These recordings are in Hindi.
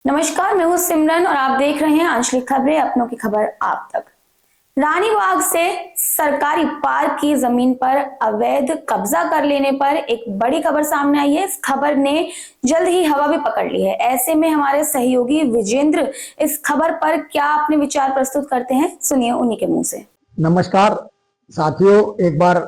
नमस्कार, मैं हूं सिमरन और आप देख रहे हैं आंचलिक खबरें, अपनों की खबर आप तक। रानीबाग से सरकारी पार्क की जमीन पर अवैध कब्जा कर लेने पर एक बड़ी खबर सामने आई है। इस खबर ने जल्द ही हवा भी पकड़ ली है। ऐसे में हमारे सहयोगी विजेंद्र इस खबर पर क्या अपने विचार प्रस्तुत करते हैं, सुनिए उन्हीं के मुंह से। नमस्कार साथियों, एक बार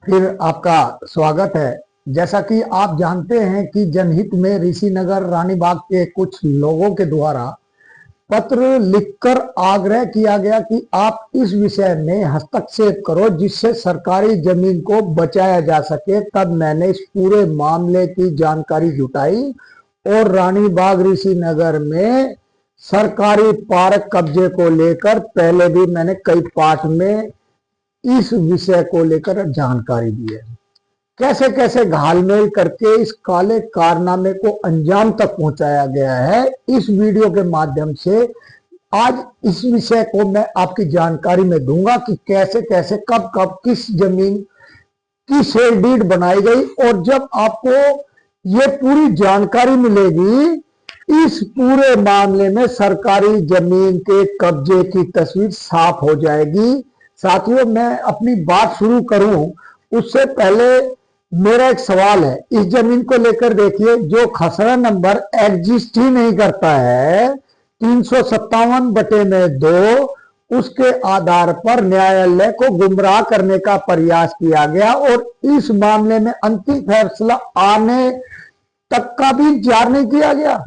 फिर आपका स्वागत है। जैसा कि आप जानते हैं कि जनहित में ऋषिनगर रानीबाग के कुछ लोगों के द्वारा पत्र लिखकर आग्रह किया गया कि आप इस विषय में हस्तक्षेप करो जिससे सरकारी जमीन को बचाया जा सके। तब मैंने इस पूरे मामले की जानकारी जुटाई और रानीबाग ऋषिनगर में सरकारी पार्क कब्जे को लेकर पहले भी मैंने कई पाठ में इस विषय को लेकर जानकारी दी है। कैसे कैसे घालमेल करके इस काले कारनामे को अंजाम तक पहुंचाया गया है, इस वीडियो के माध्यम से आज इस विषय को मैं आपकी जानकारी में दूंगा कि कैसे कैसे कब कब किस जमीन की सेल डीड बनाई गई। और जब आपको ये पूरी जानकारी मिलेगी, इस पूरे मामले में सरकारी जमीन के कब्जे की तस्वीर साफ हो जाएगी। साथियों, मैं अपनी बात शुरू करूं उससे पहले मेरा एक सवाल है इस जमीन को लेकर। देखिए, जो खसरा नंबर एग्जिस्ट ही नहीं करता है 357/2, उसके आधार पर न्यायालय को गुमराह करने का प्रयास किया गया और इस मामले में अंतिम फैसला आने तक का भी इंतजार नहीं किया गया।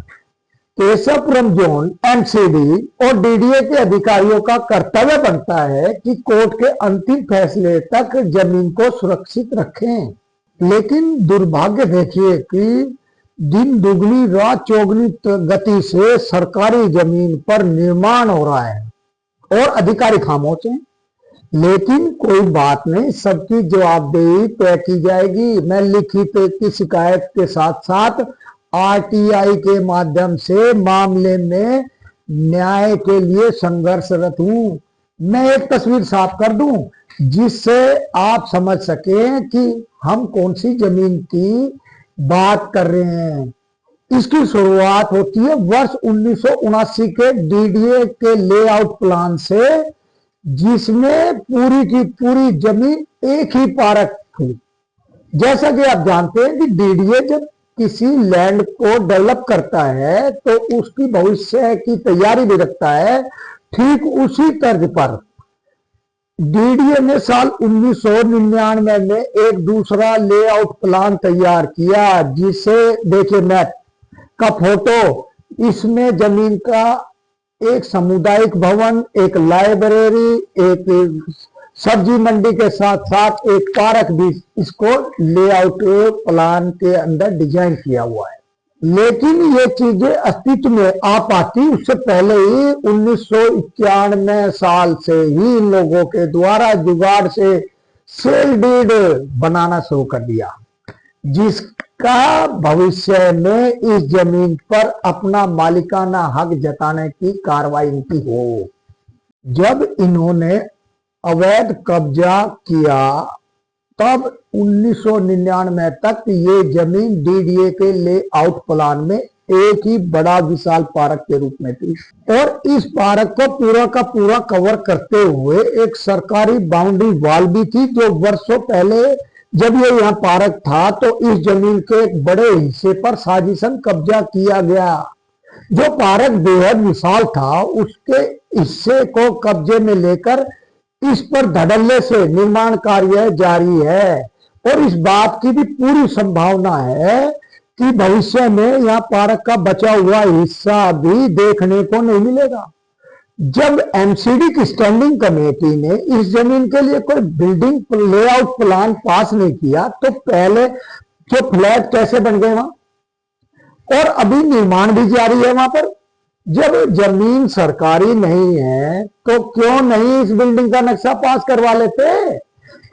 केशवपुरम जोन एमसीडी और डीडीए के अधिकारियों का कर्तव्य बनता है कि कोर्ट के अंतिम फैसले तक जमीन को सुरक्षित रखें। लेकिन दुर्भाग्य देखिए कि दिन दुगनी रात चौगनी गति से सरकारी जमीन पर निर्माण हो रहा है और अधिकारी खामोश हैं। लेकिन कोई बात नहीं, सबकी जवाबदेही तय की जाएगी। मैं लिखित की शिकायत के साथ साथ आरटीआई के माध्यम से मामले में न्याय के लिए संघर्षरत हूं। मैं एक तस्वीर साफ कर दूं जिससे आप समझ सकें कि हम कौन सी जमीन की बात कर रहे हैं। इसकी शुरुआत होती है वर्ष 1979 के डीडीए के लेआउट प्लान से, जिसमें पूरी की पूरी जमीन एक ही पार्क थी। जैसा कि आप जानते हैं कि डीडीए जब किसी लैंड को डेवलप करता है तो उसकी भविष्य की तैयारी भी रखता है। ठीक उसी तर्ज पर डीडीए ने साल 1999 में एक दूसरा लेआउट प्लान तैयार किया, जिसे देखिए मैप का फोटो। इसमें जमीन का एक सामुदायिक भवन, एक लाइब्रेरी, एक सब्जी मंडी के साथ साथ एक पार्क भी इसको लेआउट प्लान के अंदर डिजाइन किया हुआ है। लेकिन ये चीजें अस्तित्व में आ पाती उससे पहले ही 1991 साल से ही इन लोगों के द्वारा जुगाड़ से सेल डीड बनाना शुरू कर दिया, जिसका भविष्य में इस जमीन पर अपना मालिकाना हक जताने की कार्रवाई इनकी हो। जब इन्होंने अवैध कब्जा किया तब 1999 तक ये जमीन डीडीए के लेआउट प्लान में एक ही बड़ा विशाल पार्क के रूप में थी और इस पार्क को पूरा का पूरा कवर करते हुए एक सरकारी बाउंड्री वॉल भी थी। जो वर्षों पहले जब ये यहाँ पार्क था तो इस जमीन के एक बड़े हिस्से पर साजिशन कब्जा किया गया। जो पार्क बेहद विशाल था, उसके हिस्से को कब्जे में लेकर इस पर धड़ल्ले से निर्माण कार्य जारी है और इस बात की भी पूरी संभावना है कि भविष्य में यहाँ पार्क का बचा हुआ हिस्सा भी देखने को नहीं मिलेगा। जब एमसीडी की स्टैंडिंग कमेटी ने इस जमीन के लिए कोई बिल्डिंग लेआउट प्लान पास नहीं किया तो पहले जो फ्लैट कैसे बन गए वहां, और अभी निर्माण भी जारी है वहां पर। जब जमीन सरकारी नहीं है तो क्यों नहीं इस बिल्डिंग का नक्शा पास करवा लेते।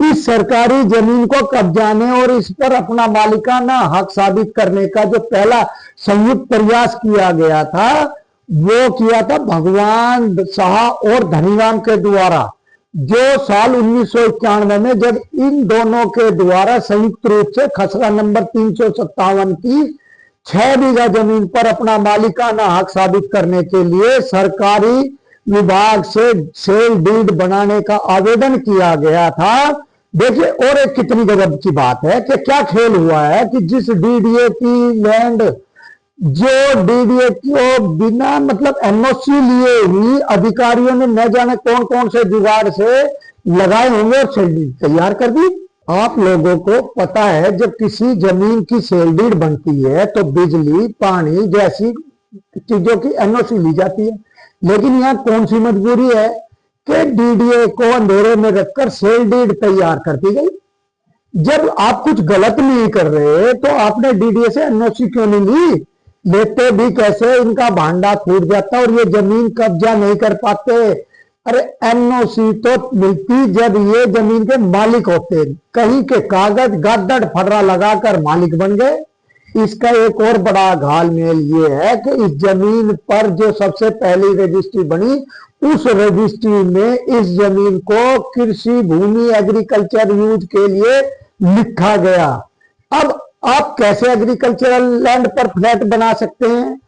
इस सरकारी जमीन को कब्जाने और इस पर अपना मालिकाना हक साबित करने का जो पहला संयुक्त प्रयास किया गया था वो किया था भगवान शाह और धनीराम के द्वारा, जो साल 1991 में जब इन दोनों के द्वारा संयुक्त रूप से खसरा नंबर 357 की 6 बीघा जमीन पर अपना मालिकाना हक साबित करने के लिए सरकारी विभाग से सेल डीड बनाने का आवेदन किया गया था। देखिए और एक कितनी गजब की बात है कि क्या खेल हुआ है कि जिस डीडीए की लैंड, जो डीडीए को बिना मतलब एनओसी लिए ही अधिकारियों ने न जाने कौन कौन से जुगाड़ से लगाए होंगे और सेल डीड तैयार कर दी। आप लोगों को पता है जब किसी जमीन की सेल डीड बनती है तो बिजली, पानी जैसी चीजों की एनओसी ली जाती है, लेकिन यहाँ कौन सी मजबूरी है कि डीडीए को अंधेरे में रखकर सेल डीड तैयार कर दी गई। जब आप कुछ गलत नहीं कर रहे तो आपने डीडीए से एनओसी क्यों नहीं ली? लेते भी कैसे, इनका भांडा फूट जाता और ये जमीन कब्जा नहीं कर पाते। अरे एनओसी तो मिलती जब ये जमीन के मालिक होते, कहीं के कागज गद्दड़ फर्रा लगाकर मालिक बन गए। इसका एक और बड़ा घालमेल ये है कि इस जमीन पर जो सबसे पहली रजिस्ट्री बनी, उस रजिस्ट्री में इस जमीन को कृषि भूमि एग्रीकल्चर यूज के लिए लिखा गया। अब आप कैसे एग्रीकल्चरल लैंड पर फ्लैट बना सकते हैं?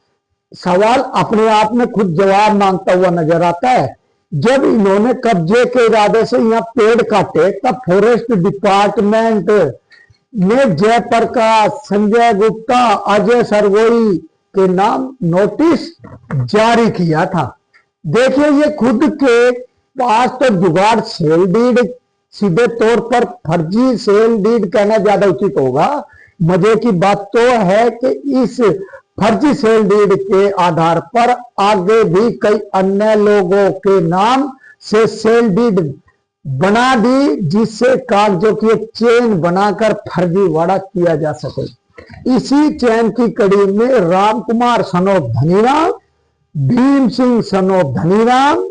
सवाल अपने आप में खुद जवाब मांगता हुआ नजर आता है। जब इन्होंने कब्जे के इरादे से यहाँ पेड़ काटे तब फॉरेस्ट डिपार्टमेंट ने जयप्रकाश, संजय गुप्ता, अजय सरगोई के नाम नोटिस जारी किया था। देखिए ये खुद के पास तो जुगाड़ सेल डीड, सीधे तौर पर फर्जी सेल डीड कहना ज्यादा उचित होगा। मजे की बात तो है कि इस फर्जी सेल डीड के आधार पर आगे भी कई अन्य लोगों के नाम से सेल डीड बना दी, जिससे कागजों की एक चेन बनाकर फर्जीवाड़ा किया जा सके। इसी चैन की कड़ी में Ram Kumar son of Dhaniram, Bhim Singh son of Dhaniram,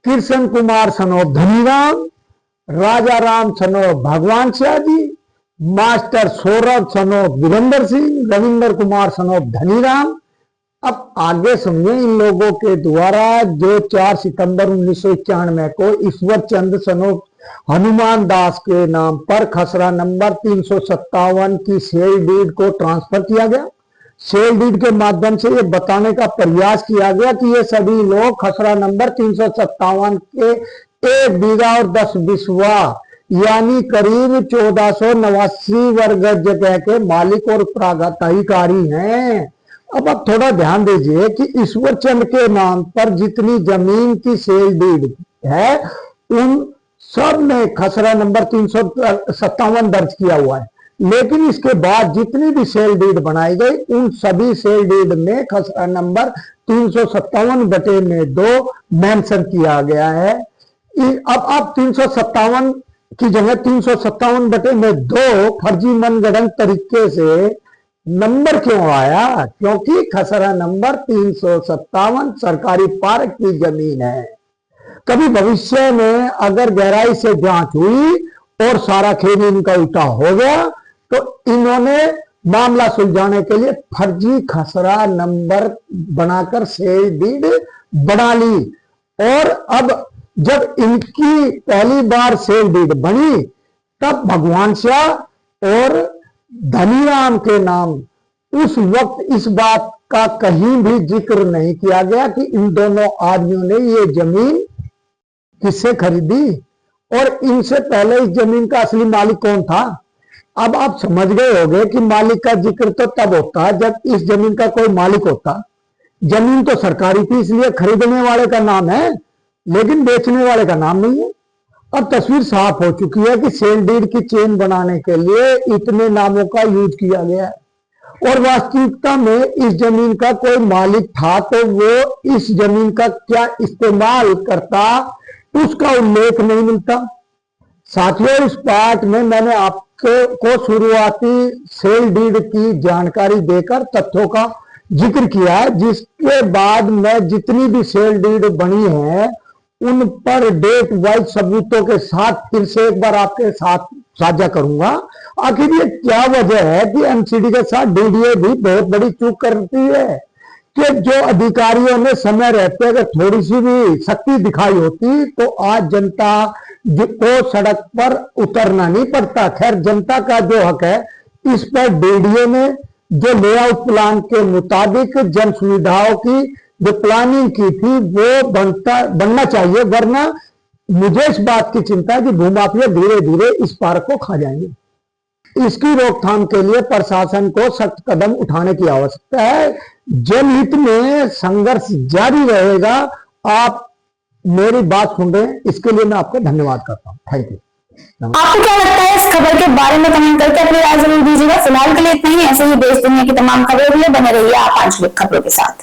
Krishna Kumar son of Dhaniram, Raja Ram son of Bhagwan Shah ji, master Saurabh son of Virendra Singh, Ravindra Kumar son of Dhaniram. अब आगे समझे इन लोगों के द्वारा जो 4 सितंबर 1991 को ईश्वर चंद सन ऑफ हनुमान दास के नाम पर खसरा नंबर 357 की सेल डीड को ट्रांसफर किया गया। सेल डीड के माध्यम से ये बताने का प्रयास किया गया कि ये सभी लोग खसरा नंबर 357 के 1 बीघा और 10 बिस्वा यानी करीब 1489 वर्ग जगह के मालिक और प्राधिकारी हैं। अब आप थोड़ा ध्यान दीजिए कि ईश्वर चंद के नाम पर जितनी जमीन की सेल डीड है उन सब में खसरा नंबर 357 दर्ज किया हुआ है, लेकिन इसके बाद जितनी भी सेल डीड बनाई गई उन सभी सेल डीड में खसरा नंबर 357/2 मेंशन किया गया है। अब आप 357 की जगह 357/2 फर्जी मनगढ़ंत तरीके से नंबर क्यों आया? क्योंकि खसरा नंबर 357 सरकारी पार्क की जमीन है। कभी भविष्य में अगर गहराई से जांच हुई और सारा खेल इनका उल्टा हो गया तो इन्होंने मामला सुलझाने के लिए फर्जी खसरा नंबर बनाकर सेल डीड बना ली। और अब जब इनकी पहली बार सेल डीड बनी तब भगवान शाह और धनीराम के नाम उस वक्त इस बात का कहीं भी जिक्र नहीं किया गया कि इन दोनों आदमियों ने ये जमीन किससे खरीदी और इनसे पहले इस जमीन का असली मालिक कौन था। अब आप समझ गए होंगे कि मालिक का जिक्र तो तब होता जब इस जमीन का कोई मालिक होता। जमीन तो सरकारी थी इसलिए खरीदने वाले का नाम है, लेकिन बेचने वाले का नाम नहीं है। अब तस्वीर साफ हो चुकी है कि सेल डीड की चेन बनाने के लिए इतने नामों का यूज किया गया है और वास्तविकता में इस जमीन का कोई मालिक था तो वो इस जमीन का क्या इस्तेमाल करता उसका उल्लेख नहीं मिलता। साथियों इस पाठ में मैंने आपको शुरुआती सेल डीड की जानकारी देकर तथ्यों का जिक्र किया है, जिसके बाद मैं जितनी भी सेल डीड बनी है उन पर डेट वाइज सबूतों के साथ फिर से एक बार आपके साथ साझा करूंगा। आखिर ये क्या वजह है कि एमसीडी के साथ डीडीए भी बहुत बड़ी चूक करती है कि जो अधिकारियों ने समय रहते अगर थोड़ी सी भी शक्ति दिखाई होती तो आज जनता को सड़क पर उतरना नहीं पड़ता। खैर जनता का जो हक है इस पर डीडीए ने जो लेआउट प्लान के मुताबिक जन सुविधाओं की जो प्लानिंग की थी वो बनना चाहिए, वरना मुझे इस बात की चिंता है कि भूमाफिया धीरे धीरे इस पार्क को खा जाएंगे। इसकी रोकथाम के लिए प्रशासन को सख्त कदम उठाने की आवश्यकता है। जनहित में संघर्ष जारी रहेगा। आप मेरी बात सुन रहे हैं, इसके लिए मैं आपको धन्यवाद करता हूं। Thank you. आपको क्या लगता है इस खबर के बारे में कमेंट करके अपनी राय जरूर दीजिएगा। फिलहाल के लिए इतना ही। ऐसे ही देश दुनिया की तमाम खबरों के लिए बने रहिए आप आंचलिक खबरों के साथ।